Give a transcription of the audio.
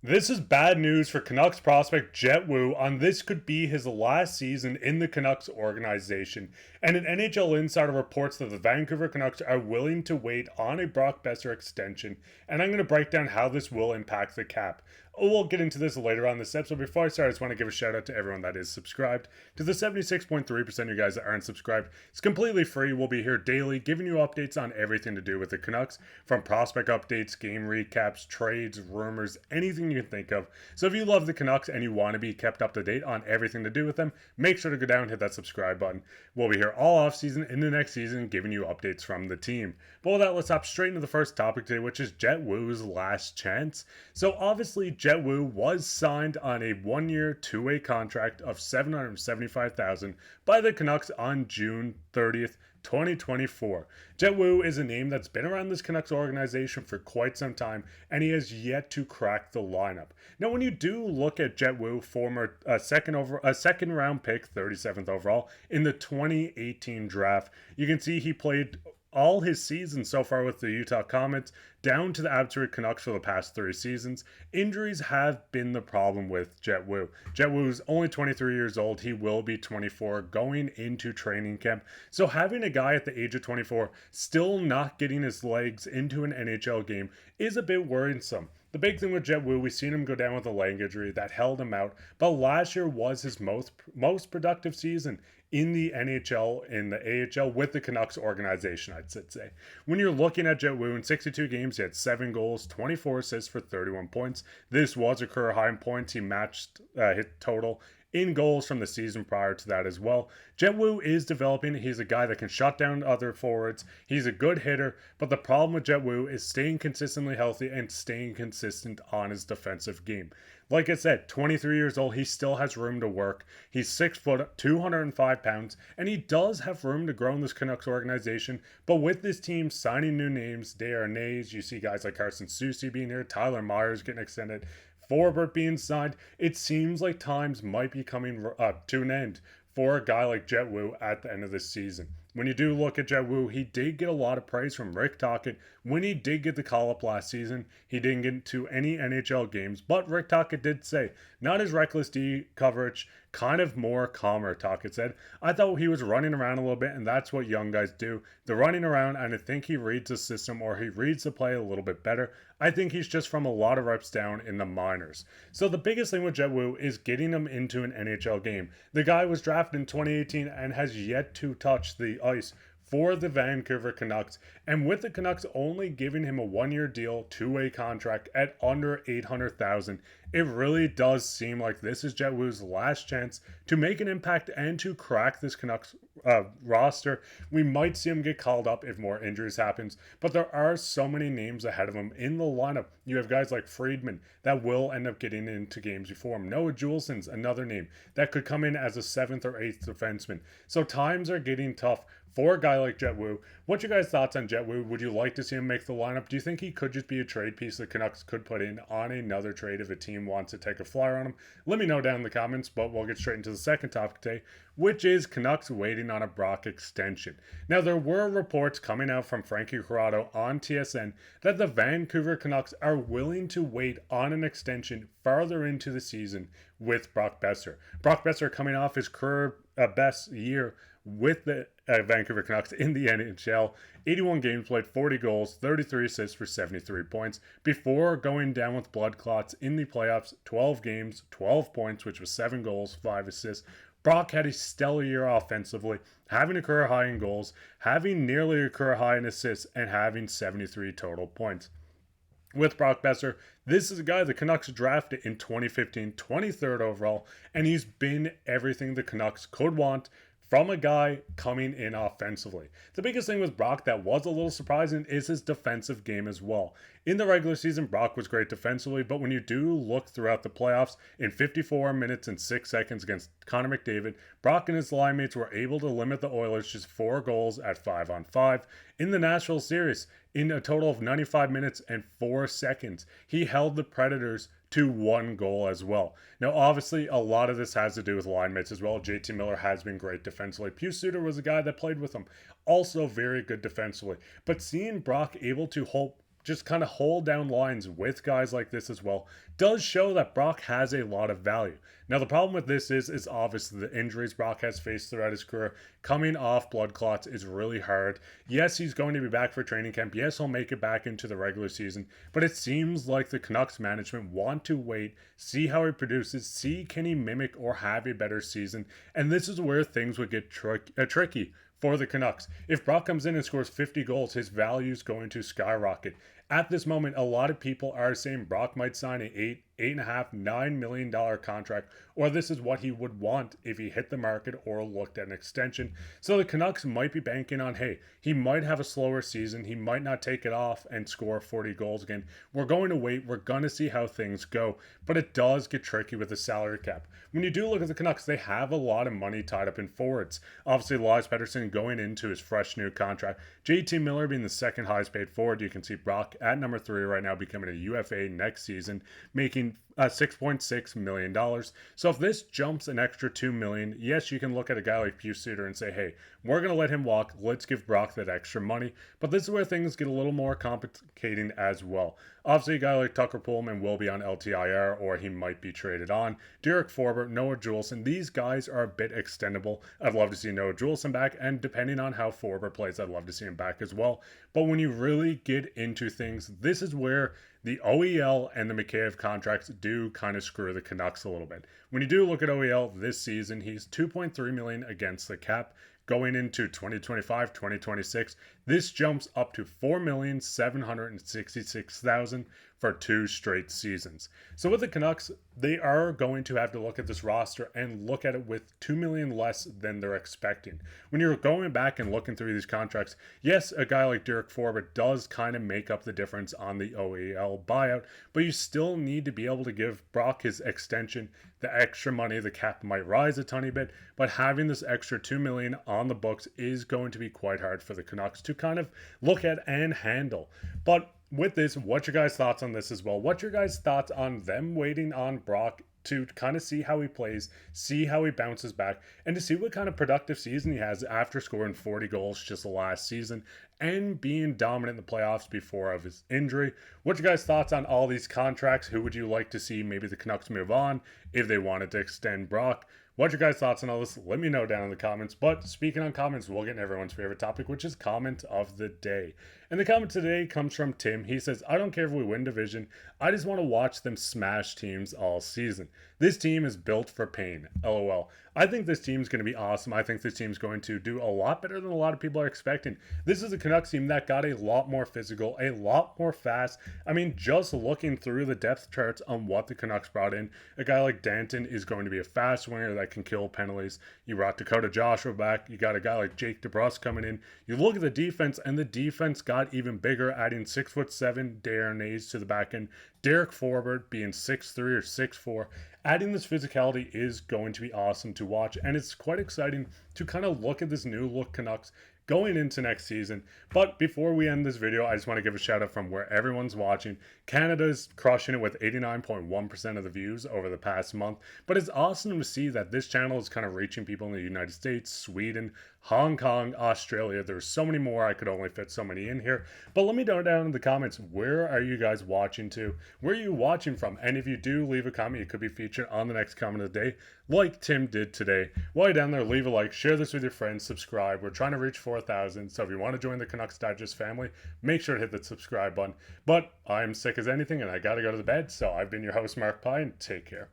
This is bad news for Canucks prospect Jett Woo on this could be his last season in the Canucks organization. And an NHL Insider reports that the Vancouver Canucks are willing to wait on a Brock Boeser extension. And I'm going to break down how this will impact the cap. We'll get into this later on this episode. Before I start, I just want to give a shout out to everyone that is subscribed. To the 76.3% of you guys that aren't subscribed, it's completely free. We'll be here daily giving you updates on everything to do with the Canucks, from prospect updates, game recaps, trades, rumors, anything you can think of. So if you love the Canucks and you want to be kept up to date on everything to do with them, make sure to go down and hit that subscribe button. We'll be here all offseason in the next season giving you updates from the team. But with that, let's hop straight into the first topic today, which is Jett Woo's last chance. So obviously, Jett Woo was signed on a one-year, two-way contract of $775,000 by the Canucks on June 30th, 2024. Jett Woo is a name that's been around this Canucks organization for quite some time, and he has yet to crack the lineup. Now, when you do look at Jett Woo, former second round pick, 37th overall in the 2018 draft, you can see he played all his seasons so far with the Utah Comets down to the Abbotsford Canucks for the past 3 seasons. Injuries have been the problem with Jett Woo. Jett Woo is only 23 years old. He will be 24 going into training camp. So having a guy at the age of 24 still not getting his legs into an NHL game is a bit worrisome. The big thing with Jett Woo, we've seen him go down with a leg injury that held him out, but last year was his most productive season in the NHL, in the AHL, with the Canucks organization, I'd say. When you're looking at Jett Woo, in 62 games, he had 7 goals, 24 assists for 31 points. This was a career high in points. He matched his total in goals from the season prior to that as well. Jett Woo is developing. He's a guy that can shut down other forwards. He's a good hitter, but the problem with Jett Woo is staying consistently healthy and staying consistent on his defensive game. Like I said, 23 years old, he still has room to work. He's 6 foot, 205 pounds, and he does have room to grow in this Canucks organization. But with this team signing new names, Darnay, you see guys like Carson Soucy being here, Tyler Myers getting extended, Forbort being signed, it seems like times might be coming to an end for a guy like Jett Woo at the end of this season. When you do look at Jett Woo, he did get a lot of praise from Rick Tocchet. When he did get the call-up last season, he didn't get into any NHL games, but Rick Tocchet did say, not as reckless D coverage, kind of more calmer, Tocchet said. I thought he was running around a little bit, and that's what young guys do. They're running around, and I think he reads the system, or he reads the play a little bit better. I think he's just from a lot of reps down in the minors. So the biggest thing with Jett Woo is getting him into an NHL game. The guy was drafted in 2018 and has yet to touch the ice for the Vancouver Canucks, and with the Canucks only giving him a one-year deal, two-way contract at under $800,000, it really does seem like this is Jett Woo's last chance to make an impact and to crack this Canucks roster. We might see him get called up if more injuries happens, but there are so many names ahead of him in the lineup. You have guys like Friedman that will end up getting into games before him. Noah Juulsen's another name that could come in as a 7th or 8th defenseman. So times are getting tough for a guy like Jett Woo. What's your guys' thoughts on Jett Woo? Would you like to see him make the lineup? Do you think he could just be a trade piece the Canucks could put in on another trade if a team wants to take a flyer on him? Let me know down in the comments, but we'll get straight into the second topic today, which is Canucks waiting on a Brock extension. Now, there were reports coming out from Frankie Corrado on TSN that the Vancouver Canucks are willing to wait on an extension farther into the season with Brock Boeser. Brock Boeser coming off his career best year with the Vancouver Canucks in the NHL. 81 games played, 40 goals, 33 assists for 73 points before going down with blood clots in the playoffs. 12 games, 12 points, which was 7 goals, 5 assists. Brock had a stellar year offensively, having a career high in goals, having nearly a career high in assists, and having 73 total points. With Brock Boeser, this is a guy the Canucks drafted in 2015, 23rd overall, and he's been everything the Canucks could want from a guy coming in offensively. The biggest thing with Brock that was a little surprising is his defensive game as well. In the regular season, Brock was great defensively, but when you do look throughout the playoffs, in 54 minutes and 6 seconds against Connor McDavid, Brock and his line mates were able to limit the Oilers just 4 goals at 5-on-5. In the Nashville series, in a total of 95 minutes and 4 seconds, he held the Predators to 1 goal as well. Now, obviously, a lot of this has to do with line mates as well. JT Miller has been great defensively. Pius Suter was a guy that played with him, also very good defensively. But seeing Brock able to just kind of hold down lines with guys like this as well does show that Brock has a lot of value. Now, the problem with this is obviously the injuries Brock has faced throughout his career. Coming off blood clots is really hard. Yes, he's going to be back for training camp. Yes, he'll make it back into the regular season. But it seems like the Canucks management want to wait, see how he produces, see can he mimic or have a better season. And this is where things would get tricky for the Canucks. If Brock comes in and scores 50 goals, his value is going to skyrocket. At this moment, a lot of people are saying Brock might sign an $8.5, $9 million contract, or this is what he would want if he hit the market or looked at an extension. So the Canucks might be banking on, hey, he might have a slower season, he might not take it off and score 40 goals again. We're going to wait, we're going to see how things go, but it does get tricky with the salary cap. When you do look at the Canucks, they have a lot of money tied up in forwards. Obviously, Elias Pettersson going into his fresh new contract. JT Miller being the second highest paid forward. You can see Brock at number 3 right now, becoming a UFA next season, making $6.6 million. So if this jumps an extra $2 million, yes, you can look at a guy like Suter and say, hey, we're going to let him walk. Let's give Brock that extra money. But this is where things get a little more complicating as well. Obviously, a guy like Tucker Pullman will be on LTIR, or he might be traded on. Derek Forbort, Noah Juleson, these guys are a bit extendable. I'd love to see Noah Juleson back, and depending on how Forbort plays, I'd love to see him back as well. But when you really get into things, this is where the OEL and the Mikheyev contracts do kind of screw the Canucks a little bit. When you do look at OEL this season, he's $2.3 million against the cap. Going into 2025, 2026, this jumps up to $4,766,000 for 2 straight seasons. So with the Canucks, they are going to have to look at this roster and look at it with $2 million less than they're expecting. When you're going back and looking through these contracts, yes, a guy like Derek Forbort does kind of make up the difference on the OEL buyout, but you still need to be able to give Brock his extension, the extra money. The cap might rise a tiny bit, but having this extra $2 million on the books is going to be quite hard for the Canucks to kind of look at and handle. But with this, what's your guys' thoughts on this as well? What's your guys' thoughts on them waiting on Brock to kind of see how he plays, see how he bounces back, and to see what kind of productive season he has after scoring 40 goals just the last season and being dominant in the playoffs before of his injury? What's your guys' thoughts on all these contracts? Who would you like to see maybe the Canucks move on if they wanted to extend Brock? What's your guys' thoughts on all this? Let me know down in the comments. But speaking on comments, we'll get into everyone's favorite topic, which is comment of the day. And the comment today comes from Tim. He says, I don't care if we win division. I just want to watch them smash teams all season. This team is built for pain. LOL. I think this team's going to be awesome. I think this team's going to do a lot better than a lot of people are expecting. This is a Canucks team that got a lot more physical, a lot more fast. I mean, just looking through the depth charts on what the Canucks brought in, a guy like Danton is going to be a fast winger that can kill penalties. You brought Dakota Joshua back. You got a guy like Jake DeBrusk coming in. You look at the defense, and the defense got even bigger, adding 6'7" Darren Hayes to the back end. Derek Forbort being 6'3" or 6'4". Adding this physicality is going to be awesome to watch, and it's quite exciting to kind of look at this new look Canucks going into next season. But before we end this video, I just want to give a shout out from where everyone's watching. Canada's crushing it with 89.1% of the views over the past month, but it's awesome to see that this channel is kind of reaching people in the United States, Sweden, Hong Kong, Australia. There's so many more. I could only fit so many in here, but let me know down in the comments, where are you guys watching to? Where are you watching from? And if you do leave a comment, you could be featured on the next comment of the day, like Tim did today. While you're down there, leave a like, share this with your friends, subscribe. We're trying to reach 4,000, so if you want to join the Canucks Digest family, make sure to hit that subscribe button. But I'm sick as anything, and I gotta go to the bed, so I've been your host, Mark Pye, and take care.